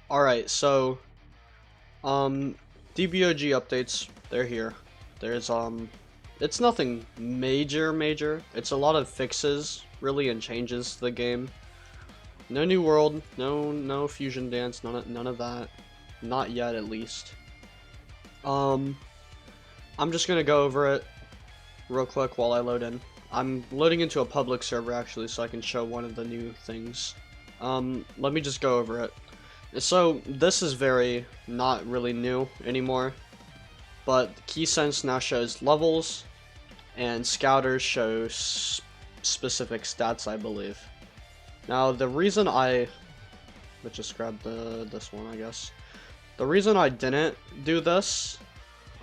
Alright, so DBOG updates, they're here. There's it's nothing major. It's a lot of fixes really and changes to the game. No new world, no fusion dance, none of that. Not yet at least. I'm just gonna go over it real quick while I load in. I'm loading into a public server actually so I can show one of the new things. Let me just go over it. So this is very not really new anymore, but Key Sense now shows levels and Scouters show specific stats, I believe. Now the reason let's just grab this one, I guess. The reason I didn't do this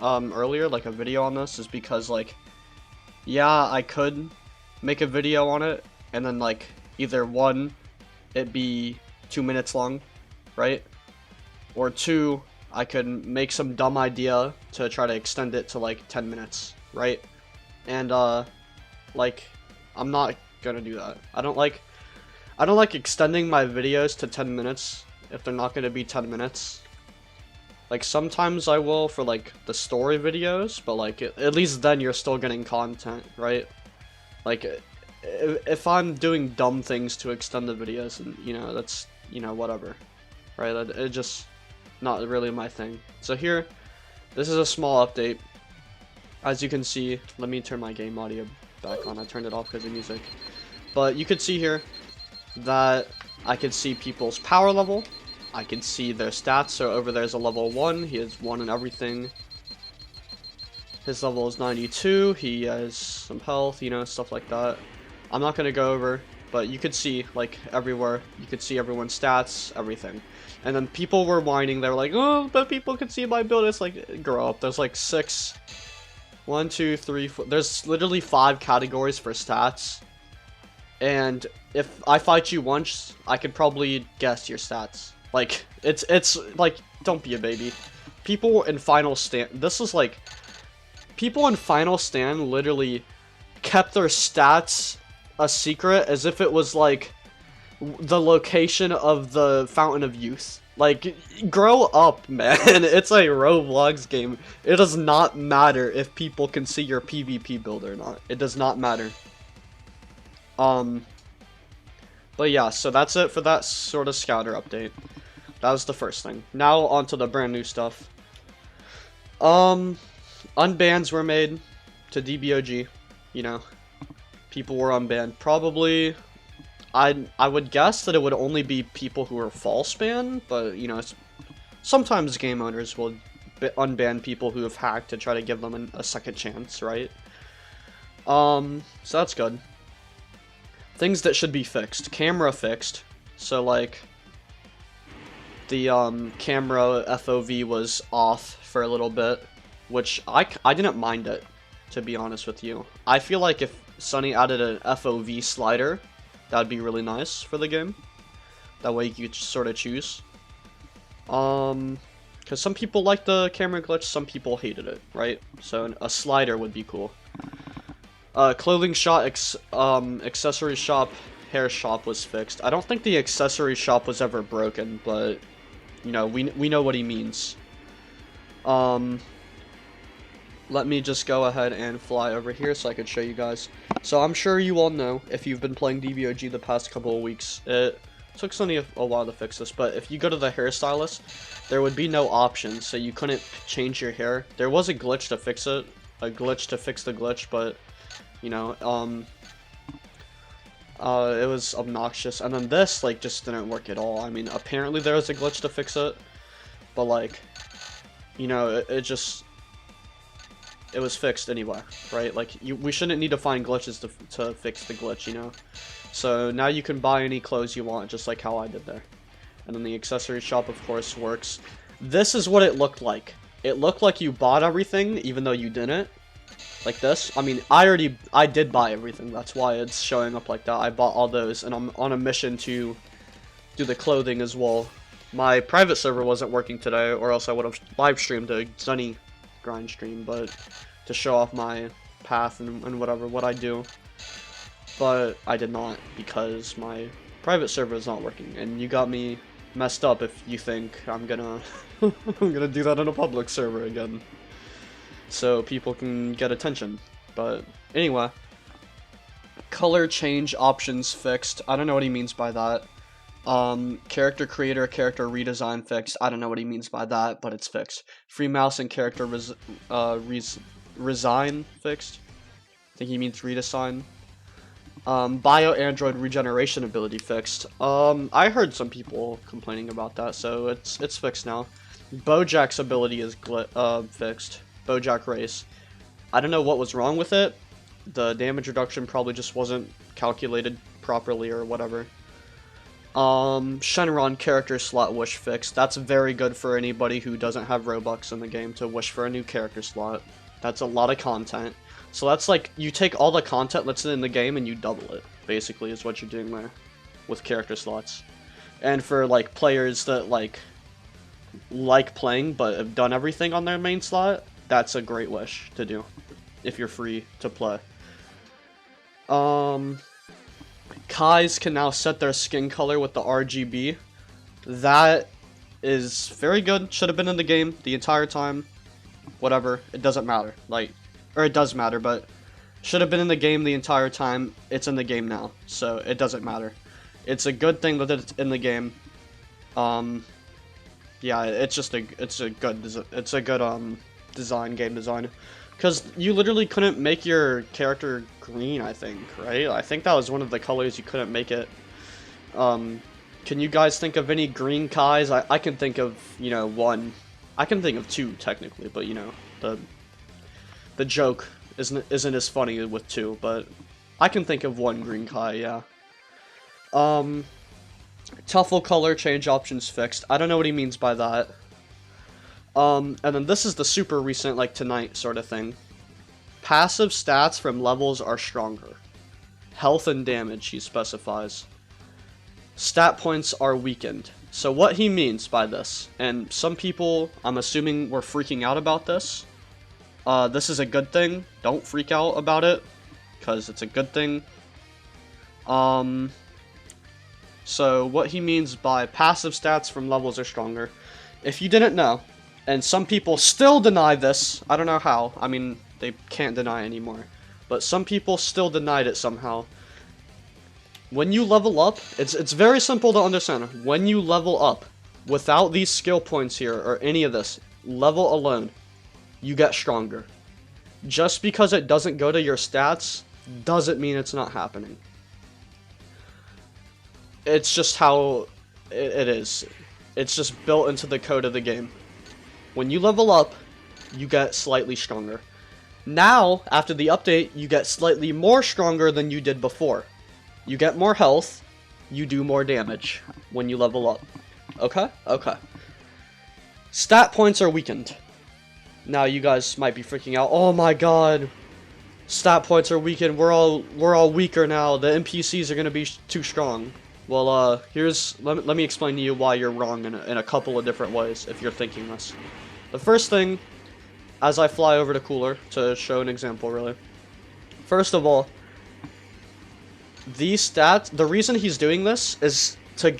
earlier, like a video on this, is because like, yeah, I could make a video on it and then like either one, it'd be 2 minutes long, right? Or two, I could make some dumb idea to try to extend it to like 10 minutes, right? And like, I'm not gonna do that. I don't like extending my videos to 10 minutes if they're not gonna be 10 minutes. Like sometimes I will for like the story videos, but like at least then you're still getting content, right? Like if I'm doing dumb things to extend the videos, and you know, that's, you know, whatever, right? It's just not really my thing. So here, this is a small update. As you can see, let me turn my game audio back on. I turned it off because of music. But you could see here that I can see people's power level. I can see their stats. So over there's a level 1. He has 1 in everything. His level is 92. He has some health, you know, stuff like that. I'm not going to go over, but you could see, like, everywhere. You could see everyone's stats, everything. And then people were whining. They were like, oh, but people can see my build. It's like, grow up. There's like 6. 1, 2, 3, 4. There's literally 5 categories for stats. And if I fight you once, I could probably guess your stats. Like, it's like, don't be a baby. People in Final Stand, this is like, people in Final Stand literally kept their stats a secret as if it was like the location of the Fountain of Youth. Like, grow up, man. It's a Roblox game. It does not matter if people can see your PvP build or not. It does not matter. But yeah, so that's it for that sort of Scouter update. That was the first thing. Now on to the brand new stuff. Unbans were made to DBOG. You know, people were unbanned. Probably, I would guess that it would only be people who are false banned, but you know, sometimes game owners will unban people who have hacked to try to give them a second chance, right? So that's good. Things that should be fixed. Camera fixed. So like, the camera FOV was off for a little bit, which I didn't mind it, to be honest with you. I feel like if Sunny added an FOV slider, that'd be really nice for the game. That way you could sort of choose. Because some people like the camera glitch, some people hated it, right? So a slider would be cool. Clothing shop, accessory shop, hair shop was fixed. I don't think the accessory shop was ever broken, but you know, we know what he means. Let me just go ahead and fly over here so I can show you guys. So I'm sure you all know, if you've been playing DBOG the past couple of weeks, it took Sunny a while to fix this, but if you go to the hairstylist, there would be no options, so you couldn't change your hair. There was a glitch to fix it, a glitch to fix the glitch, but you know, it was obnoxious. And then this, like, just didn't work at all. I mean, apparently there was a glitch to fix it, but like, you know, it was fixed anyway, right? Like, we shouldn't need to find glitches to fix the glitch, you know? So now you can buy any clothes you want, just like how I did there. And then the accessory shop, of course, works. This is what it looked like. It looked like you bought everything, even though you didn't. Like this. I mean, I did buy everything. That's why it's showing up like that. I bought all those, and I'm on a mission to do the clothing as well. My private server wasn't working today, or else I would have live streamed a Sunny grind stream, but to show off my path and what I do. But I did not, because my private server is not working, and you got me messed up if you think I'm gonna I'm gonna do that on a public server again, so people can get attention. But anyway, color change options fixed. I don't know what he means by that. Character creator, character redesign fixed. I don't know what he means by that, but it's fixed. Free mouse and character resign fixed. I think he means redesign. Bio Android regeneration ability fixed. I heard some people complaining about that, so it's fixed now. Bojack's ability is fixed. Bojack race. I don't know what was wrong with it. The damage reduction probably just wasn't calculated properly or whatever. Shenron character slot wish fixed. That's very good for anybody who doesn't have Robux in the game to wish for a new character slot. That's a lot of content. So that's like, you take all the content that's in the game and you double it, basically, is what you're doing there with character slots. And for like players that like playing but have done everything on their main slot, that's a great wish to do if you're free to play. Kais can now set their skin color with the RGB. That is very good. Should have been in the game the entire time. Whatever, it doesn't matter. Like, or it does matter, but should have been in the game the entire time. It's in the game now, so it doesn't matter. It's a good thing that it's in the game. Yeah, it's just a good design, game design. Because you literally couldn't make your character green, I think, right? I think that was one of the colors you couldn't make it. Can you guys think of any green Kais? I can think of, you know, one. I can think of two, technically, but, you know, the joke isn't as funny with two, but I can think of one green Kai, yeah. Tuffle color change options fixed. I don't know what he means by that. And then this is the super recent, like, tonight sort of thing. Passive stats from levels are stronger. Health and damage, he specifies. Stat points are weakened. So what he means by this, and some people, I'm assuming, were freaking out about this. This is a good thing. Don't freak out about it, because it's a good thing. So what he means by passive stats from levels are stronger. If you didn't know, and some people still deny this. I don't know how. I mean, they can't deny anymore. But some people still denied it somehow. When you level up, it's very simple to understand. When you level up, without these skill points here, or any of this, level alone, you get stronger. Just because it doesn't go to your stats, doesn't mean it's not happening. It's just how it is. It's just built into the code of the game. When you level up, you get slightly stronger. Now, after the update, you get slightly more stronger than you did before. You get more health, you do more damage when you level up. Okay? Okay. Stat points are weakened. Now you guys might be freaking out. Oh my god. Stat points are weakened. We're all weaker now. The NPCs are going to be too strong. Well, let me explain to you why you're wrong in a couple of different ways if you're thinking this. The first thing, as I fly over to Cooler to show an example, really. First of all, these stats, the reason he's doing this is to,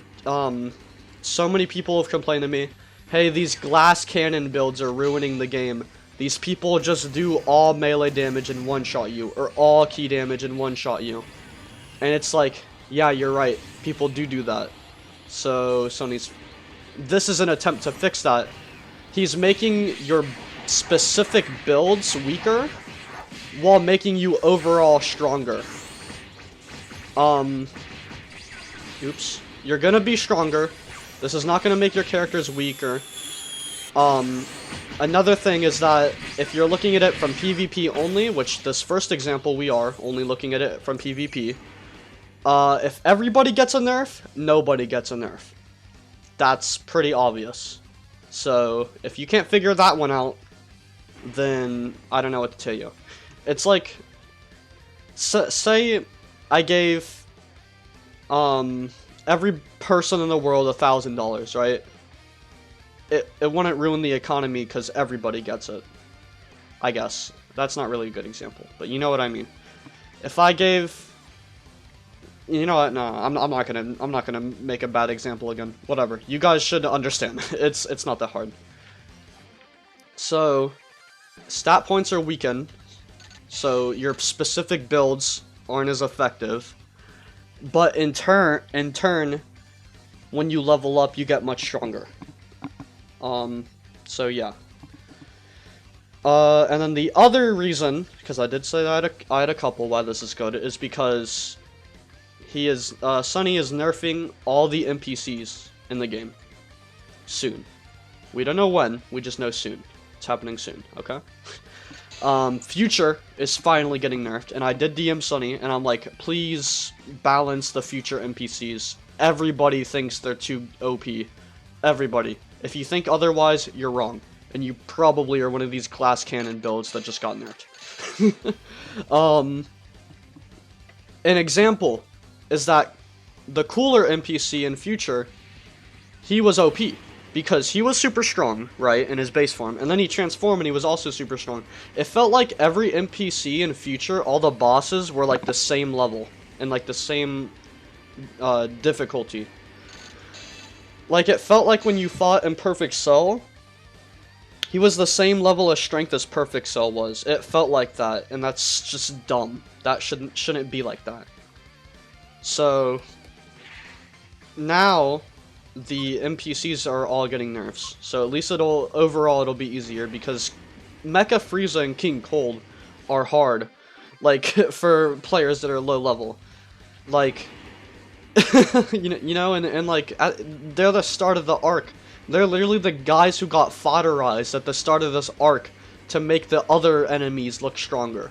so many people have complained to me, hey, these glass cannon builds are ruining the game. These people just do all melee damage and one-shot you, or all key damage and one-shot you. And it's like, yeah, you're right. People do that. So, this is an attempt to fix that. He's making your specific builds weaker, while making you overall stronger. Oops. You're gonna be stronger. This is not gonna make your characters weaker. Another thing is that if you're looking at it from PvP only, which this first example we are only looking at it from PvP, if everybody gets a nerf, nobody gets a nerf. That's pretty obvious. So, if you can't figure that one out, then I don't know what to tell you. It's like, say I gave, every person in the world $1,000, right? It wouldn't ruin the economy because everybody gets it. I guess. That's not really a good example, but you know what I mean. If I gave You know what? No, I'm not gonna make a bad example again. Whatever. You guys should understand. It's not that hard. So, stat points are weakened, so your specific builds aren't as effective. But in turn, when you level up, you get much stronger. So yeah. And then the other reason, because I did say that I had a couple why this is good, is because Sunny is nerfing all the NPCs in the game. Soon. We don't know when, we just know soon. It's happening soon, okay? Future is finally getting nerfed, and I did DM Sunny, and I'm like, please balance the future NPCs. Everybody thinks they're too OP. Everybody. If you think otherwise, you're wrong. And you probably are one of these glass cannon builds that just got nerfed. An example is that the cooler NPC in Future, he was OP. Because he was super strong, right, in his base form, and then he transformed and he was also super strong. It felt like every NPC in Future, all the bosses were like the same level, and like the same difficulty. Like, it felt like when you fought in Perfect Cell, he was the same level of strength as Perfect Cell was. It felt like that, and that's just dumb. That shouldn't be like that. So, now the NPCs are all getting nerfs, so at least overall it'll be easier, because Mecha Frieza and King Cold are hard, like, for players that are low level, like, you know, and like, they're the start of the arc. They're literally the guys who got fodderized at the start of this arc to make the other enemies look stronger.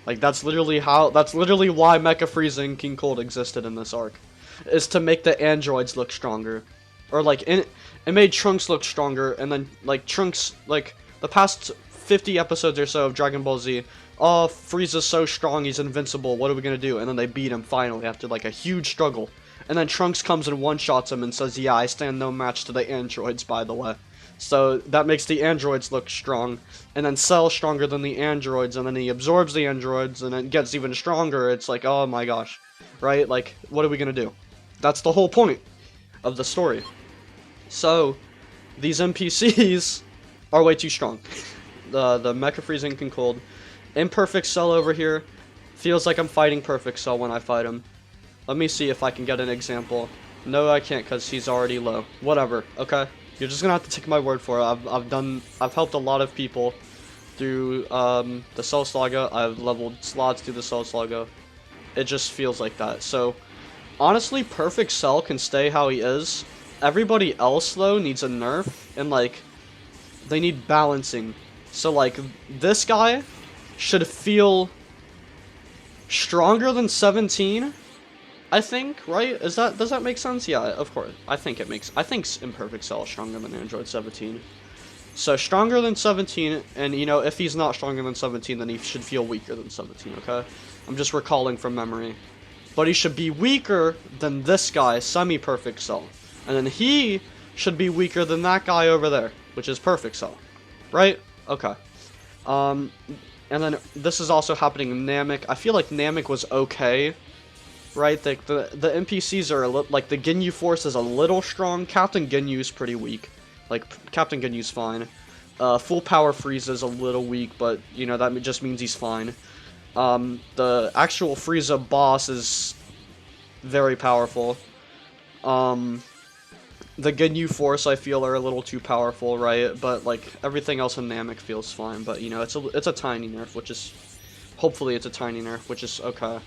Like, that's literally why Mecha Frieza and King Cold existed in this arc. Is to make the androids look stronger. Or, like, it made Trunks look stronger, and then, like, Trunks, like, the past 50 episodes or so of Dragon Ball Z, oh, Frieza's so strong, he's invincible, what are we gonna do? And then they beat him finally after, like, a huge struggle. And then Trunks comes and one-shots him and says, yeah, I stand no match to the androids, by the way. So, that makes the androids look strong, and then Cell stronger than the androids, and then he absorbs the androids, and it gets even stronger. It's like, oh my gosh. Right? Like, what are we gonna do? That's the whole point of the story. So, these NPCs are way too strong. The Mecha Frieza and King Cold. Imperfect Cell over here feels like I'm fighting Perfect Cell when I fight him. Let me see if I can get an example. No, I can't, because he's already low. Whatever, okay? You're just gonna have to take my word for it. I've helped a lot of people through the Cell Saga. I've leveled slots through the Cell Saga. It just feels like that. So, honestly, Perfect Cell can stay how he is. Everybody else, though, needs a nerf, and, like, they need balancing. So, like, this guy should feel stronger than 17, I think, right? Does that make sense? Yeah, of course. I think Imperfect Cell is stronger than Android 17. So, stronger than 17, and, you know, if he's not stronger than 17, then he should feel weaker than 17, okay? I'm just recalling from memory. But he should be weaker than this guy, Semi-Perfect Cell. And then he should be weaker than that guy over there, which is Perfect Cell. Right? Okay. And then this is also happening in Namek. I feel like Namek was okay. Right? The NPCs are like, the Ginyu Force is a little strong. Captain Ginyu's pretty weak. Like, Captain Ginyu's fine. Full Power Frieza's a little weak, but, you know, that just means he's fine. The actual Frieza boss is very powerful. The Ginyu Force, I feel, are a little too powerful, right? But, like, everything else in Namek feels fine. But, you know, it's a tiny nerf, which is... Hopefully it's a tiny nerf, which is okay.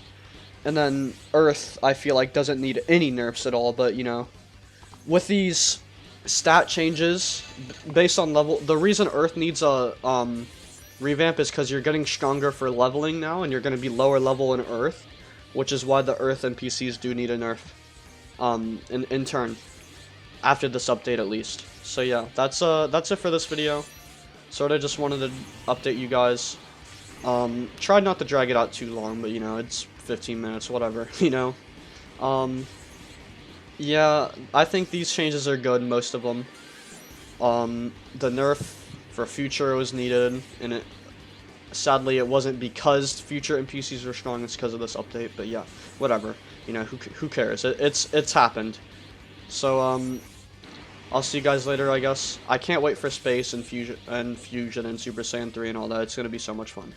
And then Earth, I feel like, doesn't need any nerfs at all, but, you know... With these stat changes, based on level... The reason Earth needs a, revamp is because you're getting stronger for leveling now, and you're going to be lower level in Earth, which is why the Earth NPCs do need a nerf, in turn, after this update at least. So yeah, that's it for this video. Sorta just wanted to update you guys. Tried not to drag it out too long, but you know, it's 15 minutes, whatever, you know. Yeah, I think these changes are good, most of them. The nerf for Future was needed, and Sadly, it wasn't because future NPCs were strong, it's because of this update, but yeah, whatever. You know, who cares? It's happened. So, I'll see you guys later, I guess. I can't wait for Space and Fusion and Super Saiyan 3 and all that. It's gonna be so much fun.